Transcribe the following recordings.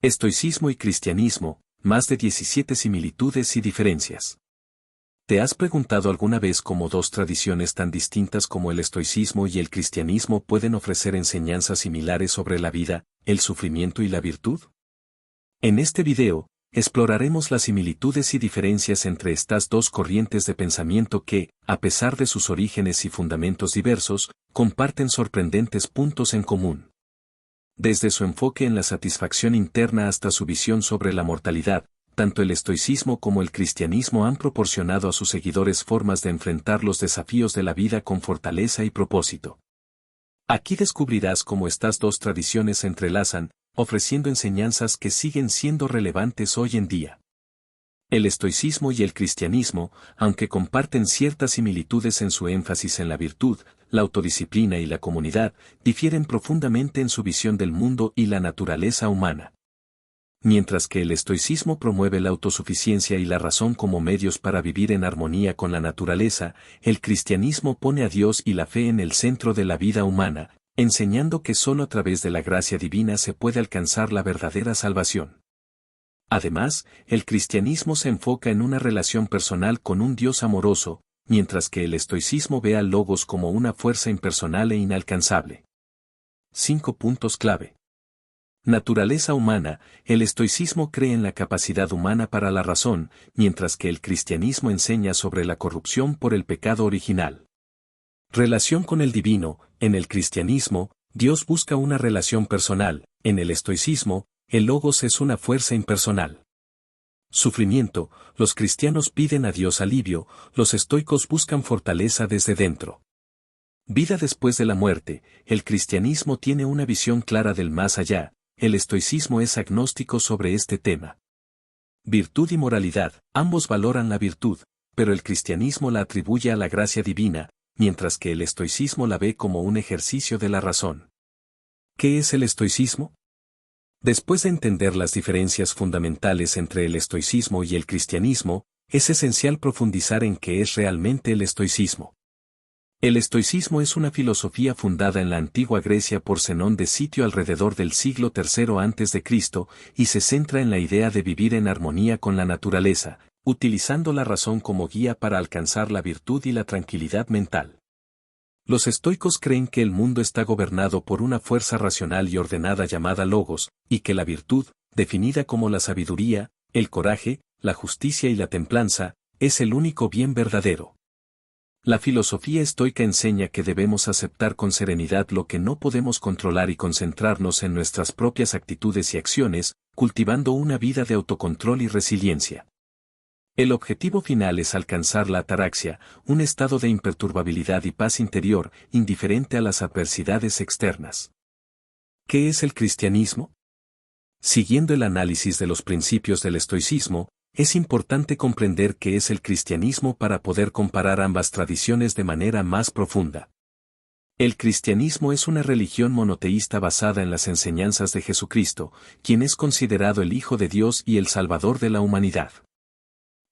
Estoicismo y cristianismo, más de 17 similitudes y diferencias. ¿Te has preguntado alguna vez cómo dos tradiciones tan distintas como el estoicismo y el cristianismo pueden ofrecer enseñanzas similares sobre la vida, el sufrimiento y la virtud? En este video, exploraremos las similitudes y diferencias entre estas dos corrientes de pensamiento que, a pesar de sus orígenes y fundamentos diversos, comparten sorprendentes puntos en común. Desde su enfoque en la satisfacción interna hasta su visión sobre la mortalidad, tanto el estoicismo como el cristianismo han proporcionado a sus seguidores formas de enfrentar los desafíos de la vida con fortaleza y propósito. Aquí descubrirás cómo estas dos tradiciones se entrelazan, ofreciendo enseñanzas que siguen siendo relevantes hoy en día. El estoicismo y el cristianismo, aunque comparten ciertas similitudes en su énfasis en la virtud, la autodisciplina y la comunidad, difieren profundamente en su visión del mundo y la naturaleza humana. Mientras que el estoicismo promueve la autosuficiencia y la razón como medios para vivir en armonía con la naturaleza, el cristianismo pone a Dios y la fe en el centro de la vida humana, enseñando que solo a través de la gracia divina se puede alcanzar la verdadera salvación. Además, el cristianismo se enfoca en una relación personal con un Dios amoroso, mientras que el estoicismo ve al logos como una fuerza impersonal e inalcanzable. 5 puntos clave. Naturaleza humana, el estoicismo cree en la capacidad humana para la razón, mientras que el cristianismo enseña sobre la corrupción por el pecado original. Relación con el divino, en el cristianismo, Dios busca una relación personal, en el estoicismo, el logos es una fuerza impersonal. Sufrimiento, los cristianos piden a Dios alivio, los estoicos buscan fortaleza desde dentro. Vida después de la muerte, el cristianismo tiene una visión clara del más allá, el estoicismo es agnóstico sobre este tema. Virtud y moralidad, ambos valoran la virtud, pero el cristianismo la atribuye a la gracia divina, mientras que el estoicismo la ve como un ejercicio de la razón. ¿Qué es el estoicismo? Después de entender las diferencias fundamentales entre el estoicismo y el cristianismo, es esencial profundizar en qué es realmente el estoicismo. El estoicismo es una filosofía fundada en la antigua Grecia por Zenón de Sitio alrededor del siglo III a.C. y se centra en la idea de vivir en armonía con la naturaleza, utilizando la razón como guía para alcanzar la virtud y la tranquilidad mental. Los estoicos creen que el mundo está gobernado por una fuerza racional y ordenada llamada logos, y que la virtud, definida como la sabiduría, el coraje, la justicia y la templanza, es el único bien verdadero. La filosofía estoica enseña que debemos aceptar con serenidad lo que no podemos controlar y concentrarnos en nuestras propias actitudes y acciones, cultivando una vida de autocontrol y resiliencia. El objetivo final es alcanzar la ataraxia, un estado de imperturbabilidad y paz interior, indiferente a las adversidades externas. ¿Qué es el cristianismo? Siguiendo el análisis de los principios del estoicismo, es importante comprender qué es el cristianismo para poder comparar ambas tradiciones de manera más profunda. El cristianismo es una religión monoteísta basada en las enseñanzas de Jesucristo, quien es considerado el Hijo de Dios y el Salvador de la humanidad.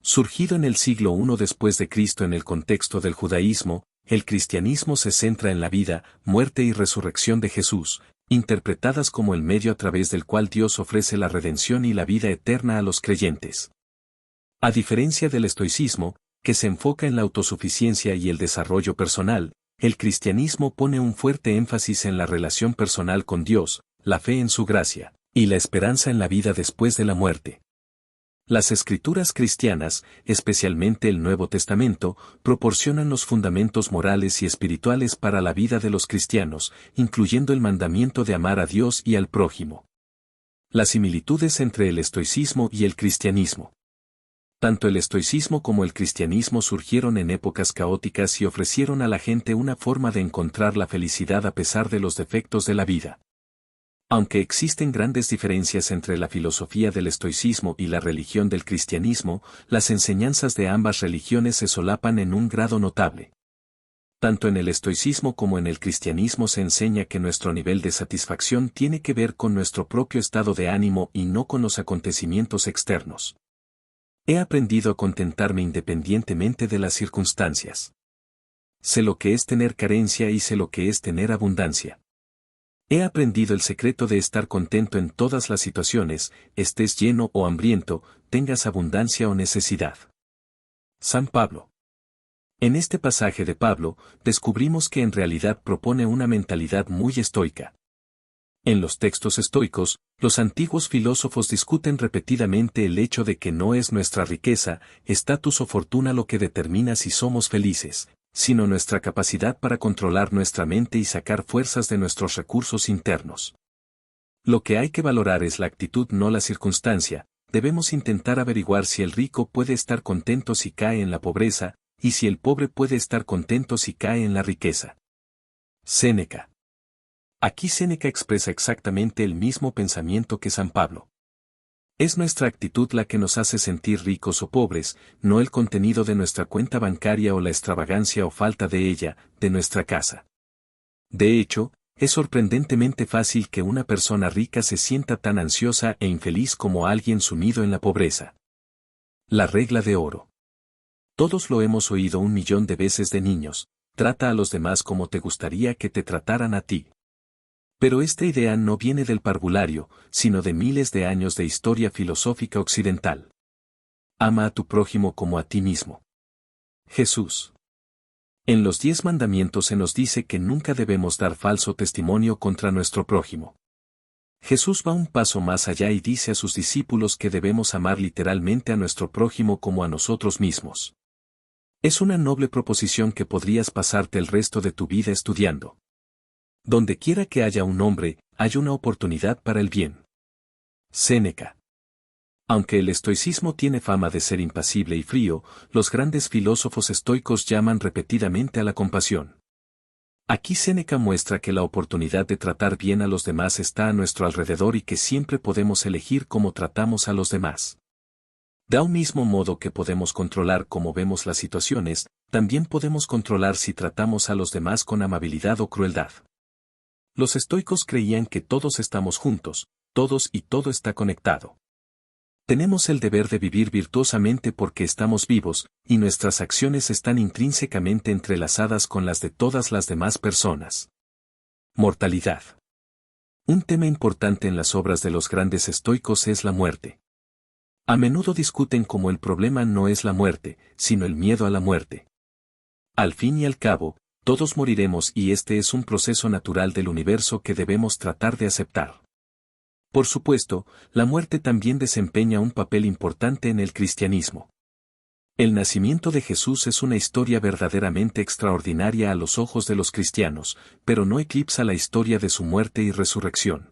Surgido en el siglo I después de Cristo en el contexto del judaísmo, el cristianismo se centra en la vida, muerte y resurrección de Jesús, interpretadas como el medio a través del cual Dios ofrece la redención y la vida eterna a los creyentes. A diferencia del estoicismo, que se enfoca en la autosuficiencia y el desarrollo personal, el cristianismo pone un fuerte énfasis en la relación personal con Dios, la fe en su gracia, y la esperanza en la vida después de la muerte. Las escrituras cristianas, especialmente el Nuevo Testamento, proporcionan los fundamentos morales y espirituales para la vida de los cristianos, incluyendo el mandamiento de amar a Dios y al prójimo. Las similitudes entre el estoicismo y el cristianismo. Tanto el estoicismo como el cristianismo surgieron en épocas caóticas y ofrecieron a la gente una forma de encontrar la felicidad a pesar de los defectos de la vida. Aunque existen grandes diferencias entre la filosofía del estoicismo y la religión del cristianismo, las enseñanzas de ambas religiones se solapan en un grado notable. Tanto en el estoicismo como en el cristianismo se enseña que nuestro nivel de satisfacción tiene que ver con nuestro propio estado de ánimo y no con los acontecimientos externos. He aprendido a contentarme independientemente de las circunstancias. Sé lo que es tener carencia y sé lo que es tener abundancia. He aprendido el secreto de estar contento en todas las situaciones, estés lleno o hambriento, tengas abundancia o necesidad. San Pablo. En este pasaje de Pablo, descubrimos que en realidad propone una mentalidad muy estoica. En los textos estoicos, los antiguos filósofos discuten repetidamente el hecho de que no es nuestra riqueza, estatus o fortuna lo que determina si somos felices, sino nuestra capacidad para controlar nuestra mente y sacar fuerzas de nuestros recursos internos. Lo que hay que valorar es la actitud, no la circunstancia. Debemos intentar averiguar si el rico puede estar contento si cae en la pobreza, y si el pobre puede estar contento si cae en la riqueza. Séneca. Aquí Séneca expresa exactamente el mismo pensamiento que San Pablo. Es nuestra actitud la que nos hace sentir ricos o pobres, no el contenido de nuestra cuenta bancaria o la extravagancia o falta de ella, de nuestra casa. De hecho, es sorprendentemente fácil que una persona rica se sienta tan ansiosa e infeliz como alguien sumido en la pobreza. La regla de oro. Todos lo hemos oído 1.000.000 de veces de niños, trata a los demás como te gustaría que te trataran a ti. Pero esta idea no viene del parvulario, sino de miles de años de historia filosófica occidental. Ama a tu prójimo como a ti mismo. Jesús. En los 10 mandamientos se nos dice que nunca debemos dar falso testimonio contra nuestro prójimo. Jesús va un paso más allá y dice a sus discípulos que debemos amar literalmente a nuestro prójimo como a nosotros mismos. Es una noble proposición que podrías pasarte el resto de tu vida estudiando. Donde quiera que haya un hombre, hay una oportunidad para el bien. Séneca. Aunque el estoicismo tiene fama de ser impasible y frío, los grandes filósofos estoicos llaman repetidamente a la compasión. Aquí Séneca muestra que la oportunidad de tratar bien a los demás está a nuestro alrededor y que siempre podemos elegir cómo tratamos a los demás. De un mismo modo que podemos controlar cómo vemos las situaciones, también podemos controlar si tratamos a los demás con amabilidad o crueldad. Los estoicos creían que todos estamos juntos, todos y todo está conectado. Tenemos el deber de vivir virtuosamente porque estamos vivos, y nuestras acciones están intrínsecamente entrelazadas con las de todas las demás personas. Mortalidad. Un tema importante en las obras de los grandes estoicos es la muerte. A menudo discuten cómo el problema no es la muerte, sino el miedo a la muerte. Al fin y al cabo, todos moriremos y este es un proceso natural del universo que debemos tratar de aceptar. Por supuesto, la muerte también desempeña un papel importante en el cristianismo. El nacimiento de Jesús es una historia verdaderamente extraordinaria a los ojos de los cristianos, pero no eclipsa la historia de su muerte y resurrección.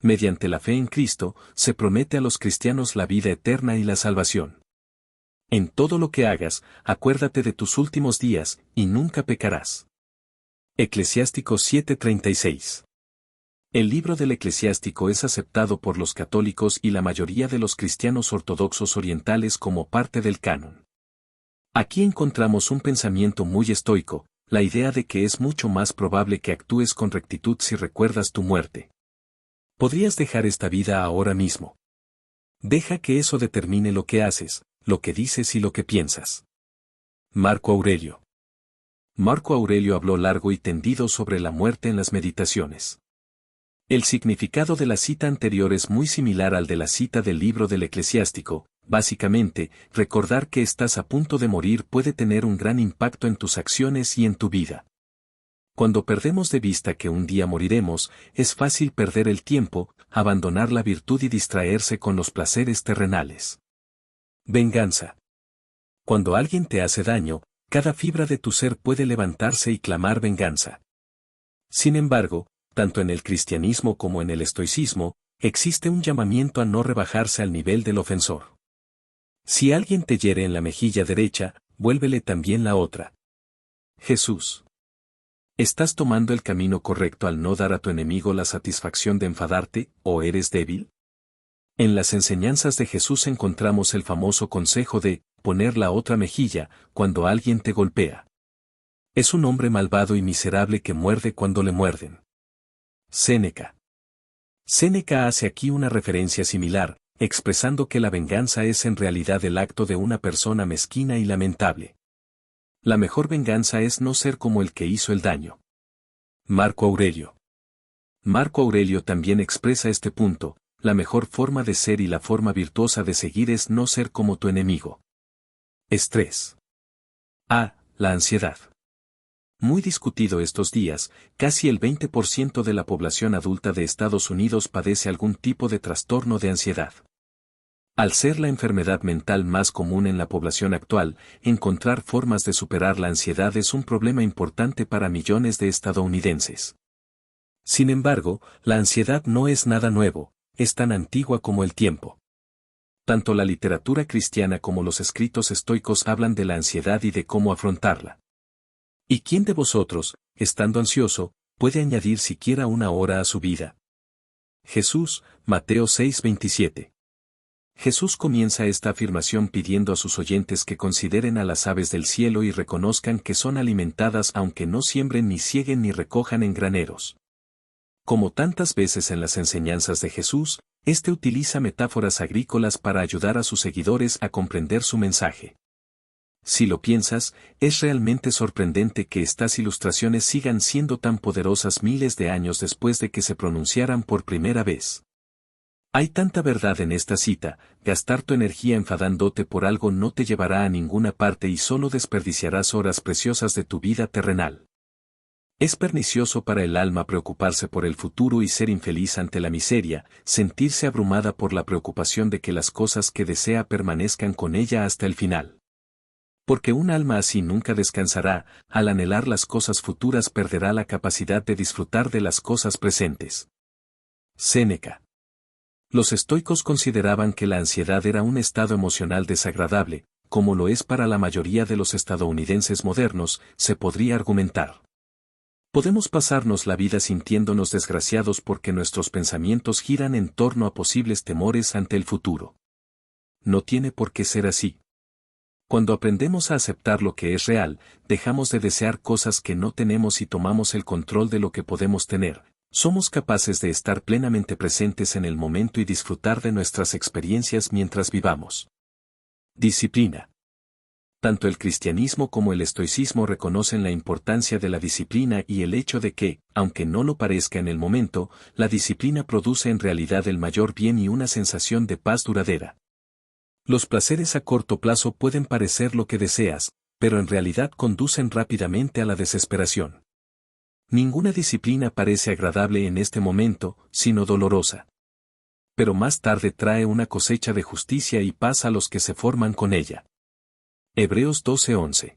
Mediante la fe en Cristo, se promete a los cristianos la vida eterna y la salvación. En todo lo que hagas, acuérdate de tus últimos días, y nunca pecarás. Eclesiástico 7:36. El libro del Eclesiástico es aceptado por los católicos y la mayoría de los cristianos ortodoxos orientales como parte del canon. Aquí encontramos un pensamiento muy estoico, la idea de que es mucho más probable que actúes con rectitud si recuerdas tu muerte. Podrías dejar esta vida ahora mismo. Deja que eso determine lo que haces, lo que dices y lo que piensas. Marco Aurelio. Marco Aurelio habló largo y tendido sobre la muerte en las Meditaciones. El significado de la cita anterior es muy similar al de la cita del libro del Eclesiástico. Básicamente, recordar que estás a punto de morir puede tener un gran impacto en tus acciones y en tu vida. Cuando perdemos de vista que un día moriremos, es fácil perder el tiempo, abandonar la virtud y distraerse con los placeres terrenales. Venganza. Cuando alguien te hace daño, cada fibra de tu ser puede levantarse y clamar venganza. Sin embargo, tanto en el cristianismo como en el estoicismo, existe un llamamiento a no rebajarse al nivel del ofensor. Si alguien te hiere en la mejilla derecha, vuélvele también la otra. Jesús. ¿Estás tomando el camino correcto al no dar a tu enemigo la satisfacción de enfadarte, o eres débil? En las enseñanzas de Jesús encontramos el famoso consejo de poner la otra mejilla cuando alguien te golpea. Es un hombre malvado y miserable que muerde cuando le muerden. Séneca. Séneca hace aquí una referencia similar, expresando que la venganza es en realidad el acto de una persona mezquina y lamentable. La mejor venganza es no ser como el que hizo el daño. Marco Aurelio. Marco Aurelio también expresa este punto: la mejor forma de ser y la forma virtuosa de seguir es no ser como tu enemigo. Estrés. A. La ansiedad. Muy discutido estos días, casi el 20% de la población adulta de Estados Unidos padece algún tipo de trastorno de ansiedad. Al ser la enfermedad mental más común en la población actual, encontrar formas de superar la ansiedad es un problema importante para millones de estadounidenses. Sin embargo, la ansiedad no es nada nuevo, es tan antigua como el tiempo. Tanto la literatura cristiana como los escritos estoicos hablan de la ansiedad y de cómo afrontarla. ¿Y quién de vosotros, estando ansioso, puede añadir siquiera una hora a su vida? Jesús, Mateo 6:27. Jesús comienza esta afirmación pidiendo a sus oyentes que consideren a las aves del cielo y reconozcan que son alimentadas aunque no siembren ni cieguen ni recojan en graneros. Como tantas veces en las enseñanzas de Jesús, éste utiliza metáforas agrícolas para ayudar a sus seguidores a comprender su mensaje. Si lo piensas, es realmente sorprendente que estas ilustraciones sigan siendo tan poderosas miles de años después de que se pronunciaran por primera vez. Hay tanta verdad en esta cita: gastar tu energía enfadándote por algo no te llevará a ninguna parte y solo desperdiciarás horas preciosas de tu vida terrenal. Es pernicioso para el alma preocuparse por el futuro y ser infeliz ante la miseria, sentirse abrumada por la preocupación de que las cosas que desea permanezcan con ella hasta el final. Porque un alma así nunca descansará, al anhelar las cosas futuras perderá la capacidad de disfrutar de las cosas presentes. Séneca. Los estoicos consideraban que la ansiedad era un estado emocional desagradable, como lo es para la mayoría de los estadounidenses modernos, se podría argumentar. Podemos pasarnos la vida sintiéndonos desgraciados porque nuestros pensamientos giran en torno a posibles temores ante el futuro. No tiene por qué ser así. Cuando aprendemos a aceptar lo que es real, dejamos de desear cosas que no tenemos y tomamos el control de lo que podemos tener. Somos capaces de estar plenamente presentes en el momento y disfrutar de nuestras experiencias mientras vivamos. Disciplina. Tanto el cristianismo como el estoicismo reconocen la importancia de la disciplina y el hecho de que, aunque no lo parezca en el momento, la disciplina produce en realidad el mayor bien y una sensación de paz duradera. Los placeres a corto plazo pueden parecer lo que deseas, pero en realidad conducen rápidamente a la desesperación. Ninguna disciplina parece agradable en este momento, sino dolorosa. Pero más tarde trae una cosecha de justicia y paz a los que se forman con ella. Hebreos 12:11.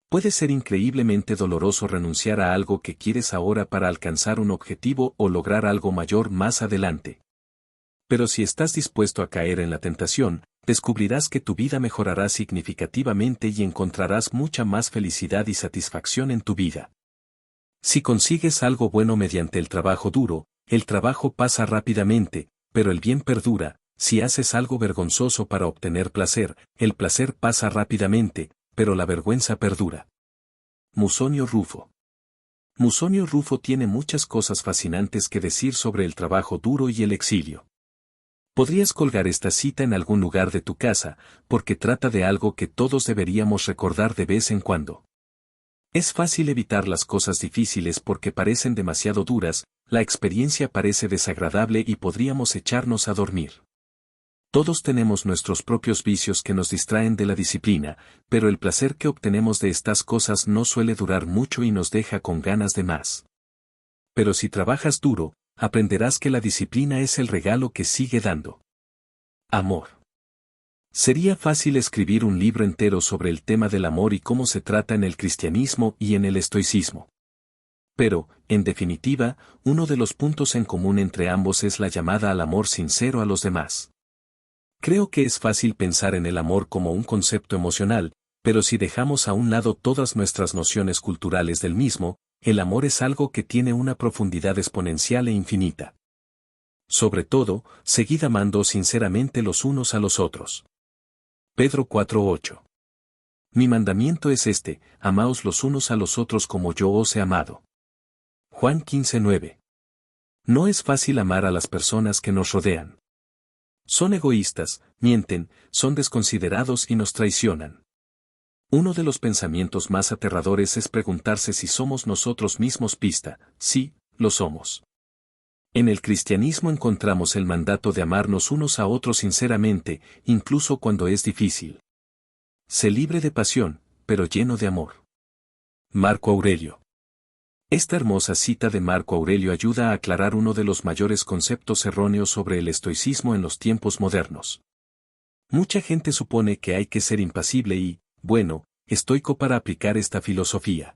Puede ser increíblemente doloroso renunciar a algo que quieres ahora para alcanzar un objetivo o lograr algo mayor más adelante. Pero si estás dispuesto a caer en la tentación, descubrirás que tu vida mejorará significativamente y encontrarás mucha más felicidad y satisfacción en tu vida. Si consigues algo bueno mediante el trabajo duro, el trabajo pasa rápidamente, pero el bien perdura. Si haces algo vergonzoso para obtener placer, el placer pasa rápidamente, pero la vergüenza perdura. Musonio Rufo. Musonio Rufo tiene muchas cosas fascinantes que decir sobre el trabajo duro y el exilio. Podrías colgar esta cita en algún lugar de tu casa, porque trata de algo que todos deberíamos recordar de vez en cuando. Es fácil evitar las cosas difíciles porque parecen demasiado duras, la experiencia parece desagradable y podríamos echarnos a dormir. Todos tenemos nuestros propios vicios que nos distraen de la disciplina, pero el placer que obtenemos de estas cosas no suele durar mucho y nos deja con ganas de más. Pero si trabajas duro, aprenderás que la disciplina es el regalo que sigue dando. Amor. Sería fácil escribir un libro entero sobre el tema del amor y cómo se trata en el cristianismo y en el estoicismo. Pero, en definitiva, uno de los puntos en común entre ambos es la llamada al amor sincero a los demás. Creo que es fácil pensar en el amor como un concepto emocional, pero si dejamos a un lado todas nuestras nociones culturales del mismo, el amor es algo que tiene una profundidad exponencial e infinita. Sobre todo, seguid amando sinceramente los unos a los otros. Pedro 4:8. Mi mandamiento es este: amaos los unos a los otros como yo os he amado. Juan 15:9. No es fácil amar a las personas que nos rodean. Son egoístas, mienten, son desconsiderados y nos traicionan. Uno de los pensamientos más aterradores es preguntarse si somos nosotros mismos. Sí, lo somos. En el cristianismo encontramos el mandato de amarnos unos a otros sinceramente, incluso cuando es difícil. Sé libre de pasión, pero lleno de amor. Marco Aurelio. Esta hermosa cita de Marco Aurelio ayuda a aclarar uno de los mayores conceptos erróneos sobre el estoicismo en los tiempos modernos. Mucha gente supone que hay que ser impasible y, bueno, estoico para aplicar esta filosofía.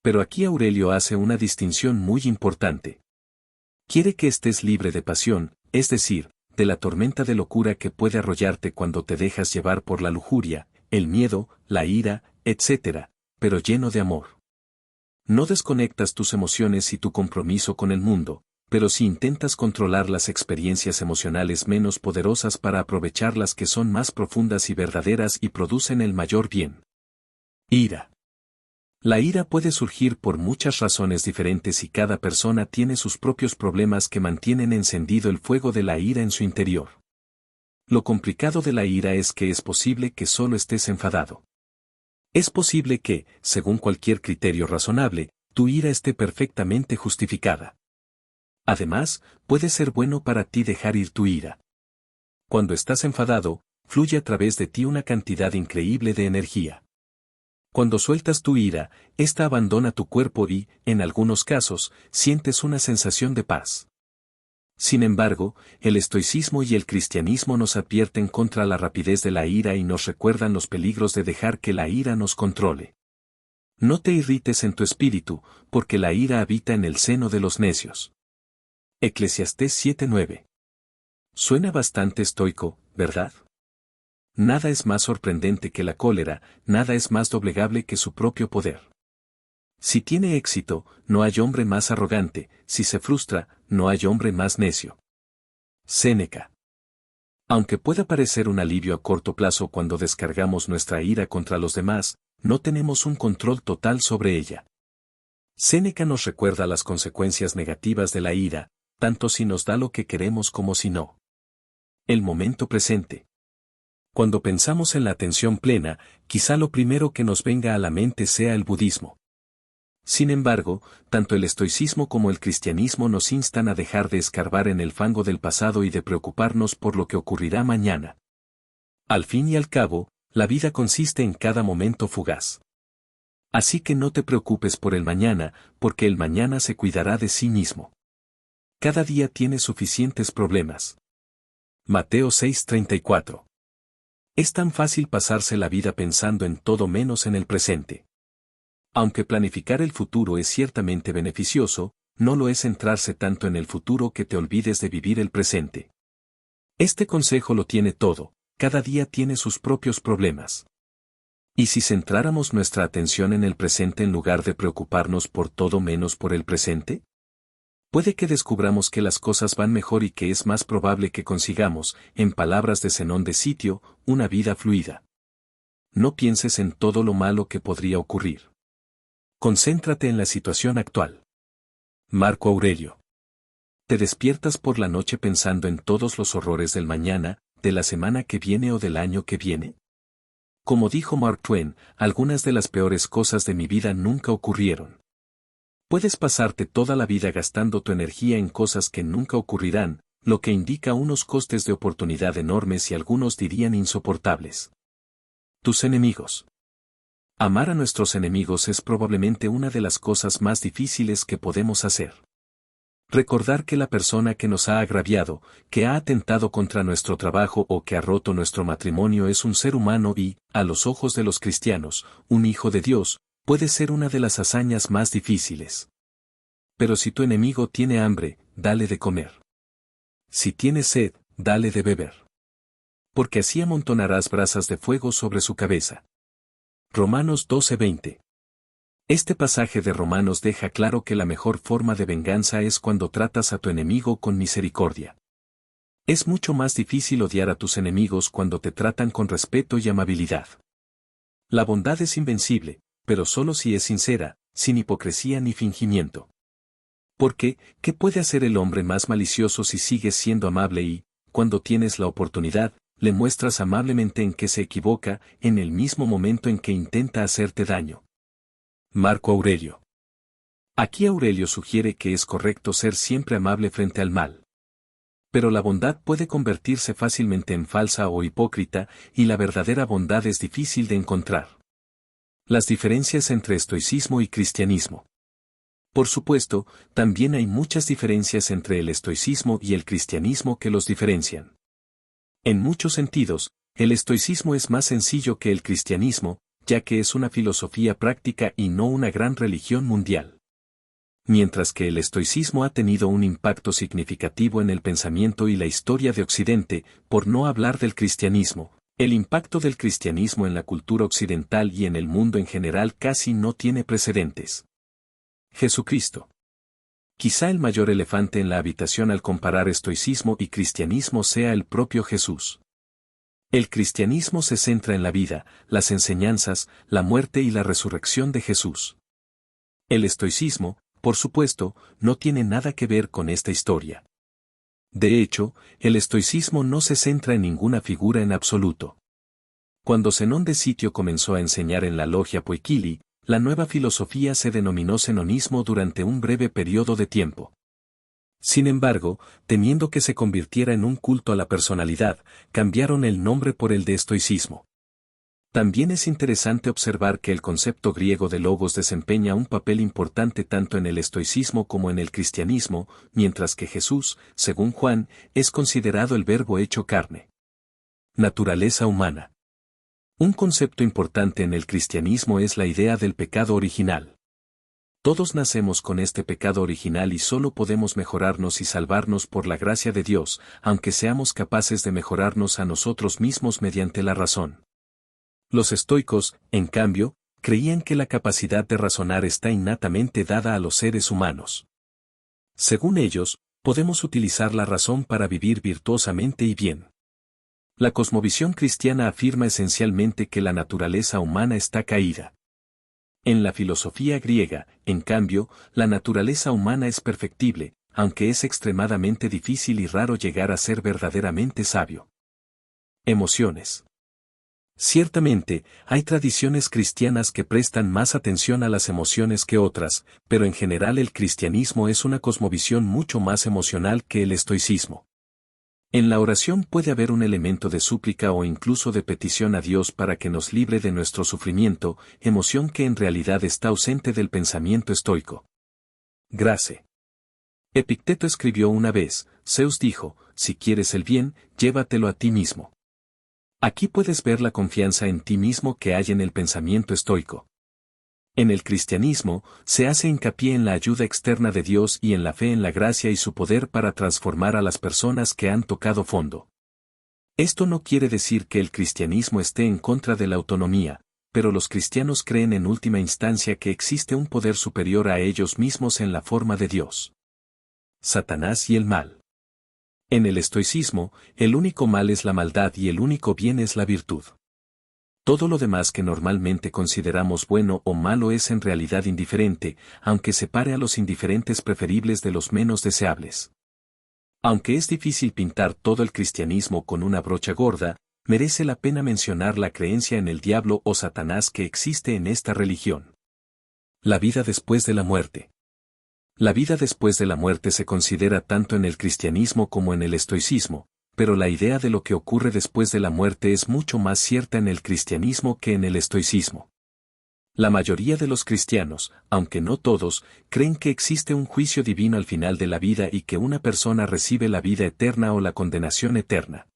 Pero aquí Aurelio hace una distinción muy importante. Quiere que estés libre de pasión, es decir, de la tormenta de locura que puede arrollarte cuando te dejas llevar por la lujuria, el miedo, la ira, etc., pero lleno de amor. No desconectas tus emociones y tu compromiso con el mundo, pero sí intentas controlar las experiencias emocionales menos poderosas para aprovechar las que son más profundas y verdaderas y producen el mayor bien. Ira. La ira puede surgir por muchas razones diferentes y cada persona tiene sus propios problemas que mantienen encendido el fuego de la ira en su interior. Lo complicado de la ira es que es posible que solo estés enfadado. Es posible que, según cualquier criterio razonable, tu ira esté perfectamente justificada. Además, puede ser bueno para ti dejar ir tu ira. Cuando estás enfadado, fluye a través de ti una cantidad increíble de energía. Cuando sueltas tu ira, esta abandona tu cuerpo y, en algunos casos, sientes una sensación de paz. Sin embargo, el estoicismo y el cristianismo nos advierten contra la rapidez de la ira y nos recuerdan los peligros de dejar que la ira nos controle. No te irrites en tu espíritu, porque la ira habita en el seno de los necios. Eclesiastés 7:9. Suena bastante estoico, ¿verdad? Nada es más sorprendente que la cólera, nada es más doblegable que su propio poder. Si tiene éxito, no hay hombre más arrogante, si se frustra, no hay hombre más necio. Séneca. Aunque pueda parecer un alivio a corto plazo cuando descargamos nuestra ira contra los demás, no tenemos un control total sobre ella. Séneca nos recuerda las consecuencias negativas de la ira, tanto si nos da lo que queremos como si no. El momento presente. Cuando pensamos en la atención plena, quizá lo primero que nos venga a la mente sea el budismo. Sin embargo, tanto el estoicismo como el cristianismo nos instan a dejar de escarbar en el fango del pasado y de preocuparnos por lo que ocurrirá mañana. Al fin y al cabo, la vida consiste en cada momento fugaz. Así que no te preocupes por el mañana, porque el mañana se cuidará de sí mismo. Cada día tiene suficientes problemas. Mateo 6:34. Es tan fácil pasarse la vida pensando en todo menos en el presente. Aunque planificar el futuro es ciertamente beneficioso, no lo es centrarse tanto en el futuro que te olvides de vivir el presente. Este consejo lo tiene todo, cada día tiene sus propios problemas. ¿Y si centráramos nuestra atención en el presente en lugar de preocuparnos por todo menos por el presente? Puede que descubramos que las cosas van mejor y que es más probable que consigamos, en palabras de Zenón de Sitio, una vida fluida. No pienses en todo lo malo que podría ocurrir. Concéntrate en la situación actual. Marco Aurelio. ¿Te despiertas por la noche pensando en todos los horrores del mañana, de la semana que viene o del año que viene? Como dijo Mark Twain, algunas de las peores cosas de mi vida nunca ocurrieron. Puedes pasarte toda la vida gastando tu energía en cosas que nunca ocurrirán, lo que indica unos costes de oportunidad enormes y algunos dirían insoportables. Tus enemigos. Amar a nuestros enemigos es probablemente una de las cosas más difíciles que podemos hacer. Recordar que la persona que nos ha agraviado, que ha atentado contra nuestro trabajo o que ha roto nuestro matrimonio es un ser humano y, a los ojos de los cristianos, un hijo de Dios, puede ser una de las hazañas más difíciles. Pero si tu enemigo tiene hambre, dale de comer. Si tiene sed, dale de beber. Porque así amontonarás brasas de fuego sobre su cabeza. Romanos 12:20. Este pasaje de Romanos deja claro que la mejor forma de venganza es cuando tratas a tu enemigo con misericordia. Es mucho más difícil odiar a tus enemigos cuando te tratan con respeto y amabilidad. La bondad es invencible, pero solo si es sincera, sin hipocresía ni fingimiento. Porque, ¿qué puede hacer el hombre más malicioso si sigues siendo amable y, cuando tienes la oportunidad, le muestras amablemente en que se equivoca, en el mismo momento en que intenta hacerte daño? Marco Aurelio. Aquí Aurelio sugiere que es correcto ser siempre amable frente al mal. Pero la bondad puede convertirse fácilmente en falsa o hipócrita, y la verdadera bondad es difícil de encontrar. Las diferencias entre estoicismo y cristianismo. Por supuesto, también hay muchas diferencias entre el estoicismo y el cristianismo que los diferencian. En muchos sentidos, el estoicismo es más sencillo que el cristianismo, ya que es una filosofía práctica y no una gran religión mundial. Mientras que el estoicismo ha tenido un impacto significativo en el pensamiento y la historia de Occidente, por no hablar del cristianismo, el impacto del cristianismo en la cultura occidental y en el mundo en general casi no tiene precedentes. Jesucristo. Quizá el mayor elefante en la habitación al comparar estoicismo y cristianismo sea el propio Jesús. El cristianismo se centra en la vida, las enseñanzas, la muerte y la resurrección de Jesús. El estoicismo, por supuesto, no tiene nada que ver con esta historia. De hecho, el estoicismo no se centra en ninguna figura en absoluto. Cuando Zenón de Sitio comenzó a enseñar en la Logia Poikili, la nueva filosofía se denominó zenonismo durante un breve periodo de tiempo. Sin embargo, temiendo que se convirtiera en un culto a la personalidad, cambiaron el nombre por el de estoicismo. También es interesante observar que el concepto griego de logos desempeña un papel importante tanto en el estoicismo como en el cristianismo, mientras que Jesús, según Juan, es considerado el verbo hecho carne. Naturaleza humana. Un concepto importante en el cristianismo es la idea del pecado original. Todos nacemos con este pecado original y solo podemos mejorarnos y salvarnos por la gracia de Dios, aunque seamos capaces de mejorarnos a nosotros mismos mediante la razón. Los estoicos, en cambio, creían que la capacidad de razonar está innatamente dada a los seres humanos. Según ellos, podemos utilizar la razón para vivir virtuosamente y bien. La cosmovisión cristiana afirma esencialmente que la naturaleza humana está caída. En la filosofía griega, en cambio, la naturaleza humana es perfectible, aunque es extremadamente difícil y raro llegar a ser verdaderamente sabio. Emociones. Ciertamente, hay tradiciones cristianas que prestan más atención a las emociones que otras, pero en general el cristianismo es una cosmovisión mucho más emocional que el estoicismo. En la oración puede haber un elemento de súplica o incluso de petición a Dios para que nos libre de nuestro sufrimiento, emoción que en realidad está ausente del pensamiento estoico. Grace. Epicteto escribió una vez, Zeus dijo, si quieres el bien, llévatelo a ti mismo. Aquí puedes ver la confianza en ti mismo que hay en el pensamiento estoico. En el cristianismo, se hace hincapié en la ayuda externa de Dios y en la fe en la gracia y su poder para transformar a las personas que han tocado fondo. Esto no quiere decir que el cristianismo esté en contra de la autonomía, pero los cristianos creen en última instancia que existe un poder superior a ellos mismos en la forma de Dios. Satanás y el mal. En el estoicismo, el único mal es la maldad y el único bien es la virtud. Todo lo demás que normalmente consideramos bueno o malo es en realidad indiferente, aunque separe a los indiferentes preferibles de los menos deseables. Aunque es difícil pintar todo el cristianismo con una brocha gorda, merece la pena mencionar la creencia en el diablo o Satanás que existe en esta religión. La vida después de la muerte. La vida después de la muerte se considera tanto en el cristianismo como en el estoicismo, pero la idea de lo que ocurre después de la muerte es mucho más cierta en el cristianismo que en el estoicismo. La mayoría de los cristianos, aunque no todos, creen que existe un juicio divino al final de la vida y que una persona recibe la vida eterna o la condenación eterna.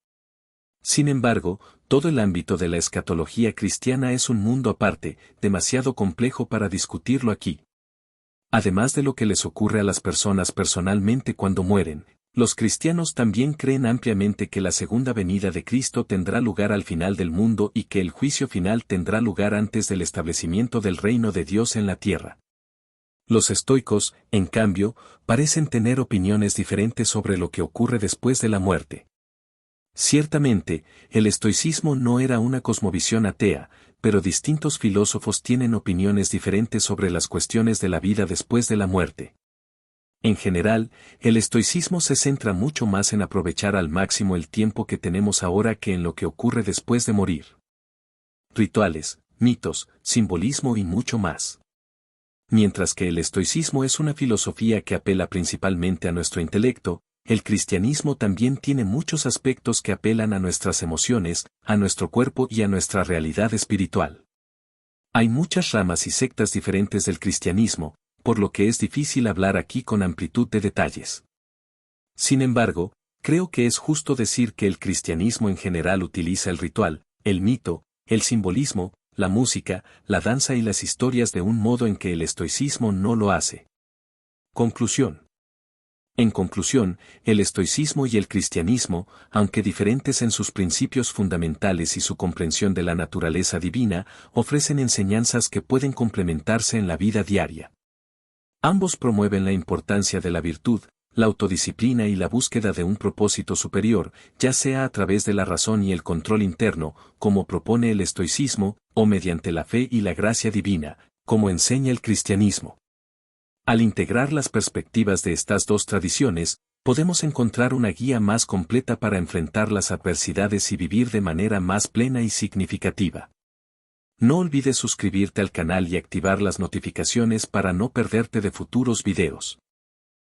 Sin embargo, todo el ámbito de la escatología cristiana es un mundo aparte, demasiado complejo para discutirlo aquí. Además de lo que les ocurre a las personas personalmente cuando mueren, los cristianos también creen ampliamente que la segunda venida de Cristo tendrá lugar al final del mundo y que el juicio final tendrá lugar antes del establecimiento del reino de Dios en la tierra. Los estoicos, en cambio, parecen tener opiniones diferentes sobre lo que ocurre después de la muerte. Ciertamente, el estoicismo no era una cosmovisión atea, pero distintos filósofos tienen opiniones diferentes sobre las cuestiones de la vida después de la muerte. En general, el estoicismo se centra mucho más en aprovechar al máximo el tiempo que tenemos ahora que en lo que ocurre después de morir. Rituales, mitos, simbolismo y mucho más. Mientras que el estoicismo es una filosofía que apela principalmente a nuestro intelecto, el cristianismo también tiene muchos aspectos que apelan a nuestras emociones, a nuestro cuerpo y a nuestra realidad espiritual. Hay muchas ramas y sectas diferentes del cristianismo, por lo que es difícil hablar aquí con amplitud de detalles. Sin embargo, creo que es justo decir que el cristianismo en general utiliza el ritual, el mito, el simbolismo, la música, la danza y las historias de un modo en que el estoicismo no lo hace. Conclusión. En conclusión, el estoicismo y el cristianismo, aunque diferentes en sus principios fundamentales y su comprensión de la naturaleza divina, ofrecen enseñanzas que pueden complementarse en la vida diaria. Ambos promueven la importancia de la virtud, la autodisciplina y la búsqueda de un propósito superior, ya sea a través de la razón y el control interno, como propone el estoicismo, o mediante la fe y la gracia divina, como enseña el cristianismo. Al integrar las perspectivas de estas dos tradiciones, podemos encontrar una guía más completa para enfrentar las adversidades y vivir de manera más plena y significativa. No olvides suscribirte al canal y activar las notificaciones para no perderte de futuros videos.